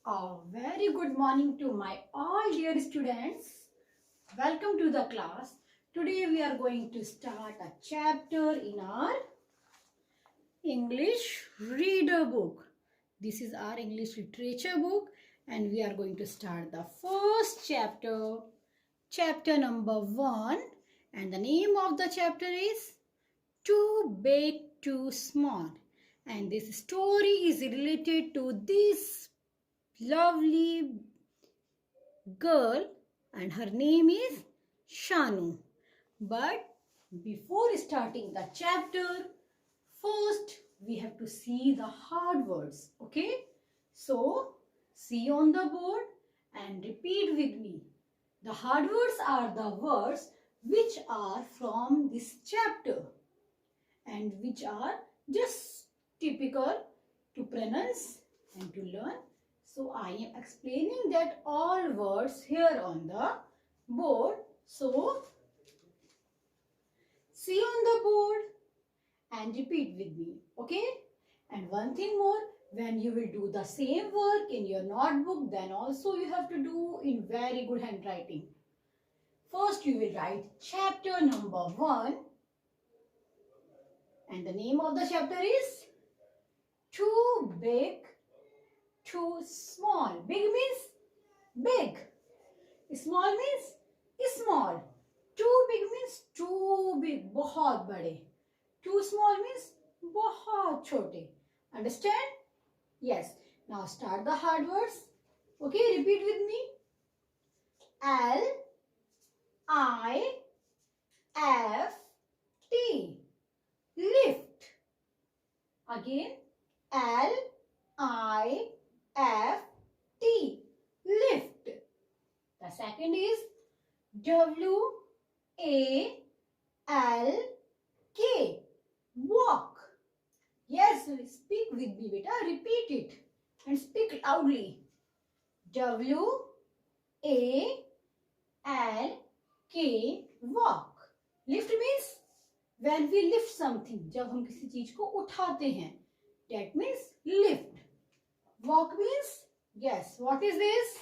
A very good morning to my all dear students. Welcome to the class. Today we are going to start a chapter in our English reader book. This is our English literature book and we are going to start the first chapter, chapter number 1, and the name of the chapter is Too Big, Too Small. And this story is related to this lovely girl and her name is Shanu. But before starting the chapter, first we have to see the hard words. Okay? So, see on the board and repeat with me. The hard words are the words which are from this chapter and which are just typical to pronounce and to learn. So I am explaining that all words here on the board. So see on the board and repeat with me. Okay? And one thing more, when you will do the same work in your notebook, then also you have to do in very good handwriting. First you will write chapter number 1 and the name of the chapter is Too Big, Too Small. Big means big. Small means small. Too big means too big, बहुत बड़े. Too small means बहुत छोटे. Understand? Yes. Now start the hard words. Okay, repeat with me. L I F T. Lift. Again. L I F T. Lift. The second is W A L K. Walk. Yes, speak with me, beta. Repeat it and speak loudly. W A L K. Walk. Lift means when we lift something. जब हम किसी चीज को उठाते हैं. That means lift. Walk means, yes, what is this?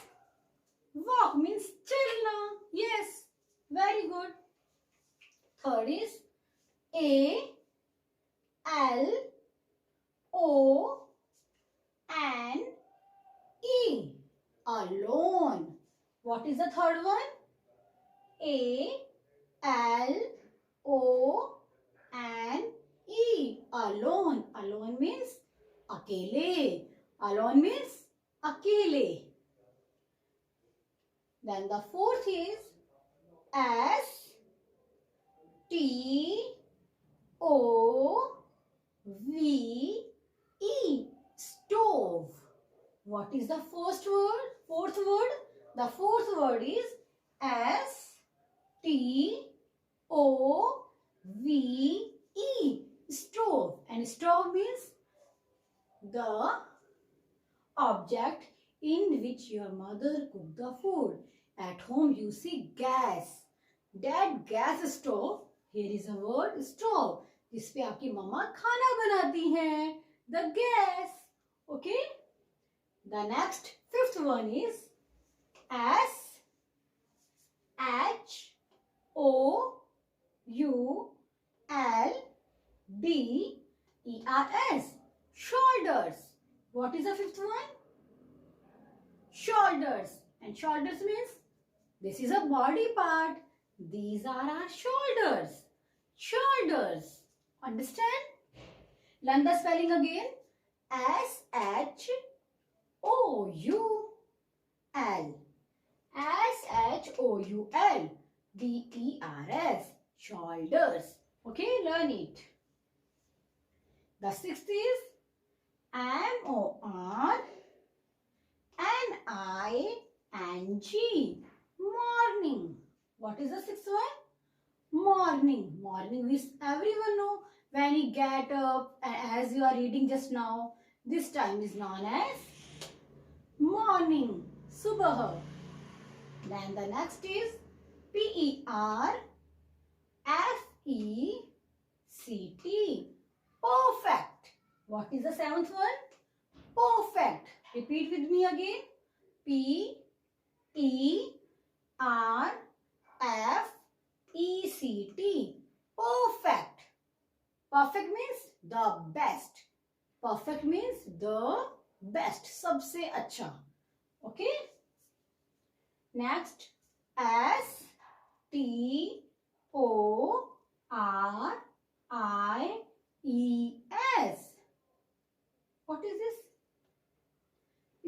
Walk means chalna. Yes, very good. Third is A L O N E. Alone. What is the third one? A L O N E. Alone. Alone means akele. Alone means akele. Then the fourth is S T O V E. Stove. What is the first word? Fourth word? The fourth word is S T O V E. Stove. And stove means the object in which your mother cooked the food. At home you see gas. That gas stove, here is a word stove. जिस पे आपकी मम्मा खाना बनाती हैं. The gas. Okay? The next fifth one is S H O U L D E R S. Shoulders. What is the fifth one? Shoulders. And shoulders means this is a body part. These are our shoulders. Shoulders. Understand? Learn the spelling again. S H O U L. S H O U L D E R S. Shoulders. Okay, learn it. The sixth is M O R N I N G. Morning. What is the sixth one? Morning. Morning we everyone know when you get up, as you are reading just now, this time is known as morning. Subah. Then the next is Perfect. Perfect. What is the seventh one? Perfect. Repeat with me again. P-E-R-F-E-C-T. Perfect. Perfect means the best. Perfect means the best. सबसे अच्छा. Okay. Next. S-T-O-R-I-E-S. What is this?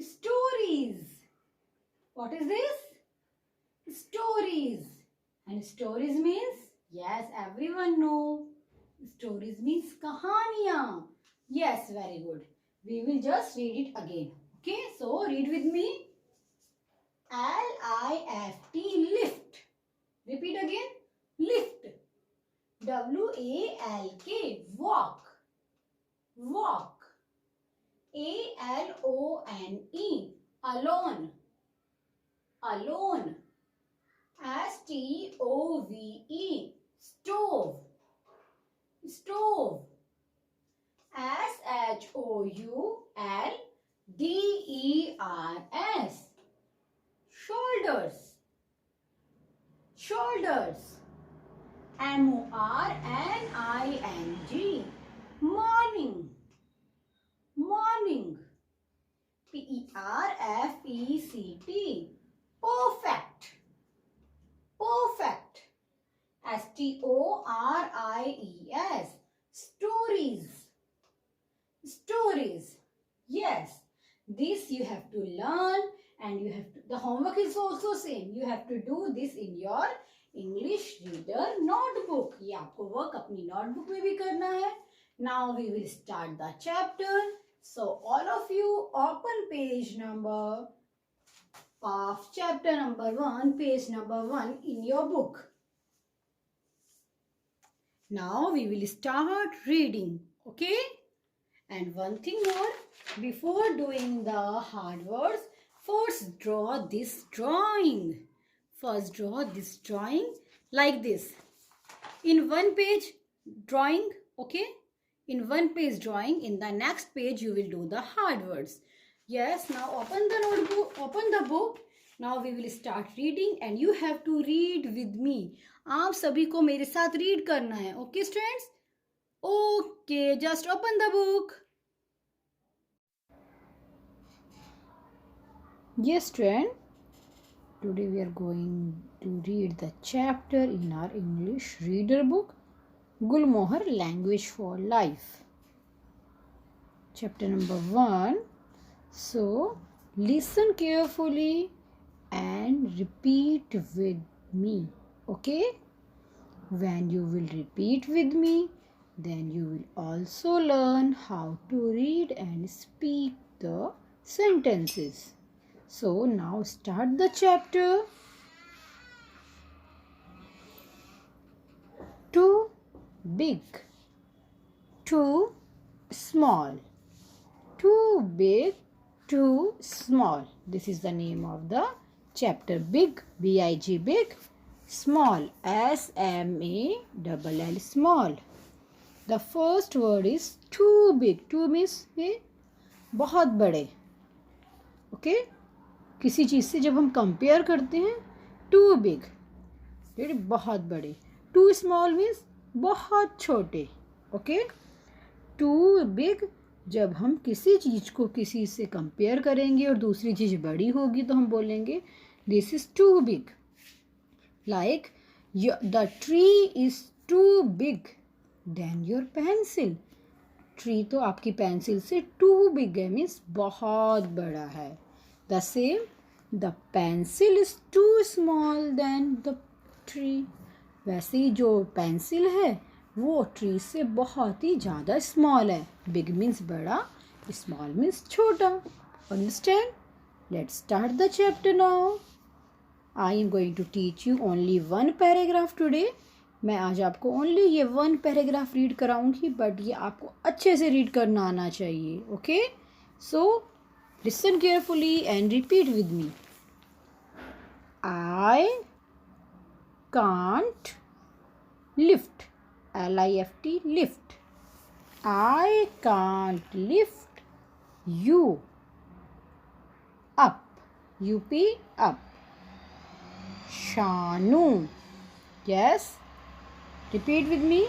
Stories. What is this? Stories. And stories means, yes, everyone know. Stories means kahaniyan. Yes, very good. We will just read it again. Okay, so read with me. L-I-F-T, lift. Repeat again. Lift. W-A-L-K, walk. Walk. A-L-O-N-E, alone. Alone. S-T-O-V-E, stove. Stove. S-H-O-U-L-D-E-R-S, shoulders. Shoulders. M-O-R-N-I-N-G, morning. Morning. P-E-R-F-E-C-T, perfect. Perfect. S-T-O-R-I-E-S, stories. Stories. Yes, this you have to learn, and you have to, the homework is also same. You have to do this in your English reader notebook. ये आपको work अपनी notebook में भी करना है. Now we will start the chapter. So all of you open page number of chapter number 1, page number 1 in your book. Now we will start reading. Okay? And one thing more, before doing the hard words, first draw this drawing. First draw this drawing like this. In one page drawing, okay? In one page drawing, in the next page you will do the hard words. Yes, now open the notebook, open the book. Now we will start reading and you have to read with me. आप सभी को मेरे साथ read करना है. Okay, students? Okay, just open the book. Yes, student. Today we are going to read the chapter in our English reader book, Gulmohar Language for Life. Chapter number 1. So, listen carefully and repeat with me. Okay? When you will repeat with me, then you will also learn how to read and speak the sentences. So now start the chapter. Too big, too small, too big, too small. This is the name of the chapter. Big, B-I-G, big. Small, S-M-A-L-L, small. The first word is too big. Too means बहुत बड़े. Okay? किसी चीज़ से जब हम compare करते हैं, too big, बहुत बड़े. Too small means बहुत छोटे. Okay? Too big, जब हम किसी चीज़ को किसी से कंपेयर करेंगे और दूसरी चीज़ बड़ी होगी तो हम बोलेंगे this is too big. Like the tree is too big than your pencil. Tree तो आपकी पेंसिल से too big है, means बहुत बड़ा है. The same, the pencil is too small than the tree. वैसे ही जो पेंसिल है वो ट्री से बहुत ही ज़्यादा स्मॉल है. Big means बड़ा, small means छोटा. Understand? Let's start the chapter now. I am going to teach you only one paragraph today. मैं आज आपको ओनली ये वन पैराग्राफ रीड कराऊंगी, बट ये आपको अच्छे से रीड करना आना चाहिए. Okay? So listen carefully and repeat with me. I can't lift, L-I-F-T, lift. I can't lift you up. UP up. Shanu. Yes. Repeat with me.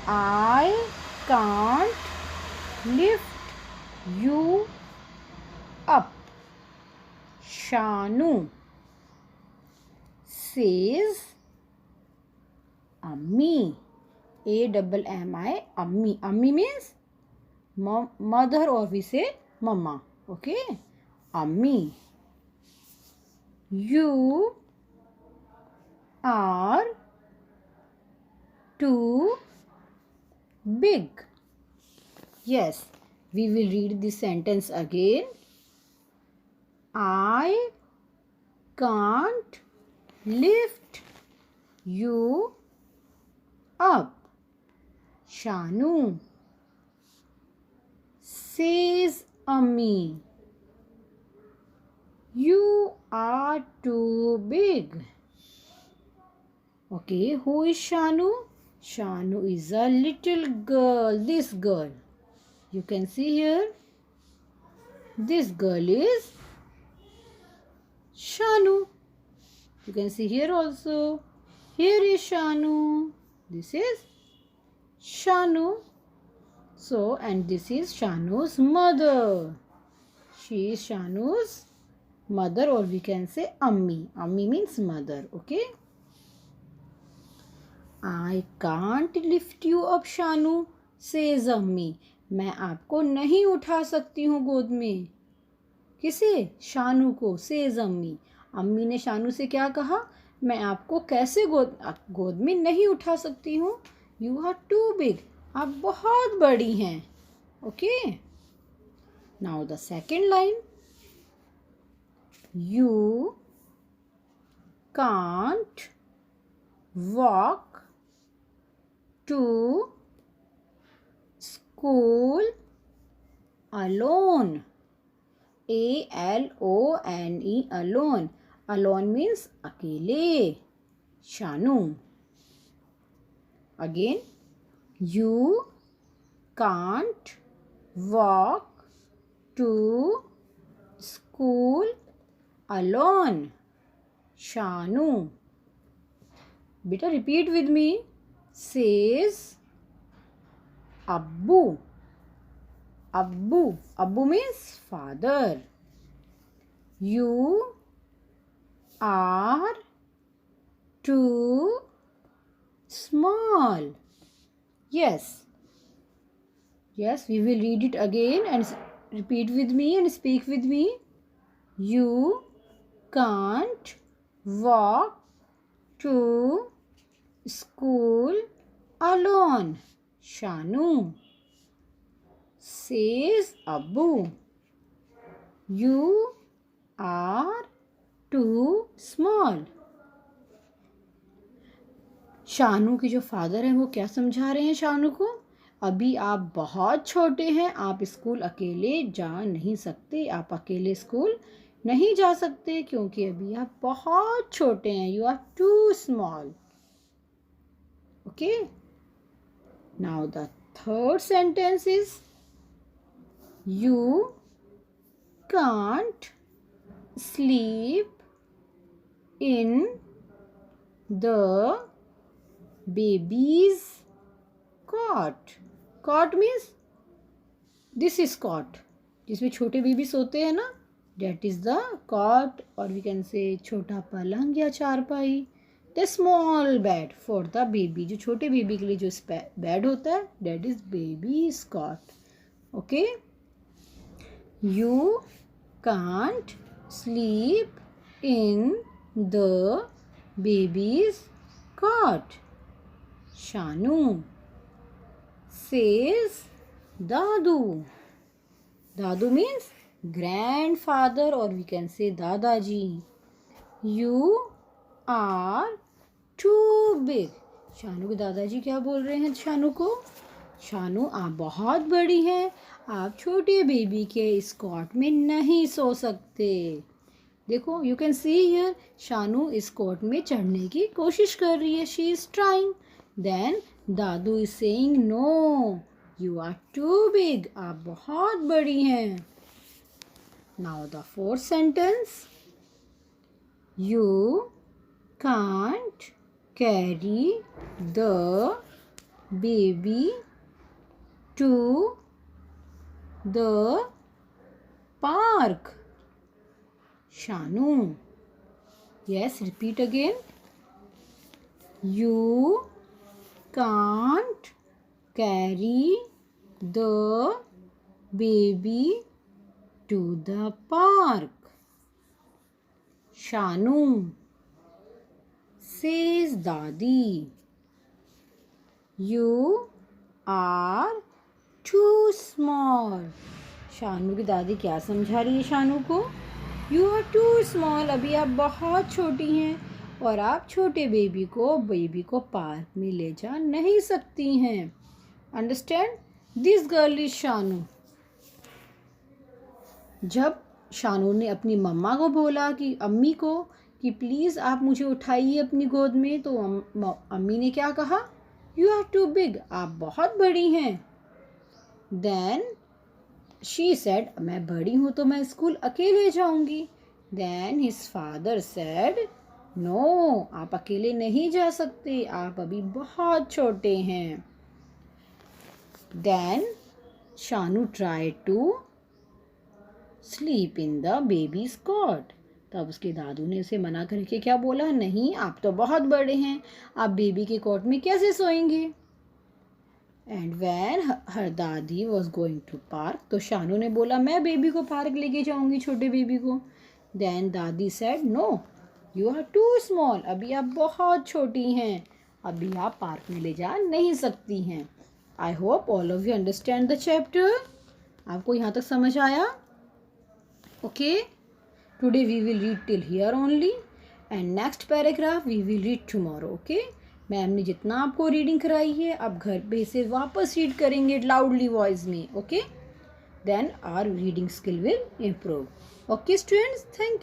I can't lift you up. Shanu. Says Ammi. AMMI. Ammi. Ammi means mother, or we say mama. Okay. Ammi. You are too big. Yes, we will read this sentence again. I can't lift you up. Shanu. Says Ammi. You are too big. Okay, who is Shanu? Shanu is a little girl. This girl. You can see here. This girl is Shanu. You can see here also. Here is Shanu. This is Shanu. So, and this is Shanu's mother. She is Shanu's mother, or we can say Ammi. Ammi means mother. Okay. I can't lift you up, Shanu, says Ammi. मैं आपको नहीं उठा सकती हूँ गोद में. किसे? शानू को. सेज अम्मी. अम्मी ने शानू से क्या कहा? मैं आपको कैसे गोद में नहीं उठा सकती हूँ. You are too big. आप बहुत बड़ी हैं. Okay. Now the second line. You can't walk to school alone. ALONE. Alone. Alone means अकेले. Shanu. Again. You can't walk to school alone. Shanu. Beta, repeat with me. Says Abbu. Abbu. Abbu means father. You are too small. Yes. Yes, we will read it again and repeat with me and speak with me. You can't walk to school alone. Shanu. Says Abbu. You are too small. Shanu के जो father हैं वो क्या समझा रहे हैं शानू को? अभी आप बहुत छोटे हैं, आप स्कूल अकेले जा नहीं सकते. आप अकेले स्कूल नहीं जा सकते क्योंकि अभी आप बहुत छोटे हैं. You are too small. Okay. Now the third sentence is you can't sleep in the baby's cot. Cot means this is cot. जिसमें छोटे बेबी सोते हैं ना. That is the cot, or we can say छोटा पलंग या चारपाई. The small bed for the baby. जो छोटे बेबी के लिए जो बेड होता है, that is baby's cot. Okay. You can't sleep in the baby's cot. Shanu. Says Dadu. Dadu means grandfather, or we can say Dadaji. You are too big. Shanu के दादाजी क्या बोल रहे हैं शानू को? शानू, आप बहुत बड़ी हैं, आप छोटे बेबी के इस कॉट में नहीं सो सकते. देखो, you can see here, Shanu इस कॉट में चढ़ने की कोशिश कर रही है. She is trying. देन दादू is saying no, you are too big. आप बहुत बड़ी हैं. Now the fourth sentence. You can't carry the baby to the park. Shanu. Yes, repeat again. You can't carry the baby to the park. Shanu. Says Dadi. You are too small. Shanu की दादी क्या समझा रही है शानू को? You are too small, अभी आप बहुत छोटी हैं और आप छोटे बेबी को पार्क में ले जा नहीं सकती हैं. Understand? This girl is Shanu. जब शानू ने अपनी मम्मा को बोला कि अम्मी को कि प्लीज़ आप मुझे उठाइए अपनी गोद में, तो अम्मी ने क्या कहा? यू आर टू बिग, आप बहुत बड़ी हैं. देन शी सेड, मैं बड़ी हूँ तो मैं स्कूल अकेले जाऊंगी. Then his father said, no, आप अकेले नहीं जा सकते, आप अभी बहुत छोटे हैं. Then Shanu try to sleep in the baby's cot. तब उसके दादू ने उसे मना करके क्या बोला? नहीं, आप तो बहुत बड़े हैं, आप बेबी के कॉट में कैसे सोएंगे? एंड व्हेन हर दादी वॉज गोइंग टू पार्क, तो शानू ने बोला मैं बेबी को पार्क लेके जाऊंगी, छोटे बेबी को. देन दादी said, no, you are too small, अभी आप बहुत छोटी हैं, अभी आप पार्क में ले जा नहीं सकती हैं. I hope all of you understand the chapter. आपको यहाँ तक समझ आया? Okay, today we will read till here only and next paragraph we will read tomorrow. Okay, ma'am ने जितना आपको रीडिंग कराई है आप घर पे इसे वापस रीड करेंगे लाउडली वॉइस में. Okay, then our reading skill will improve. Okay students, thank you.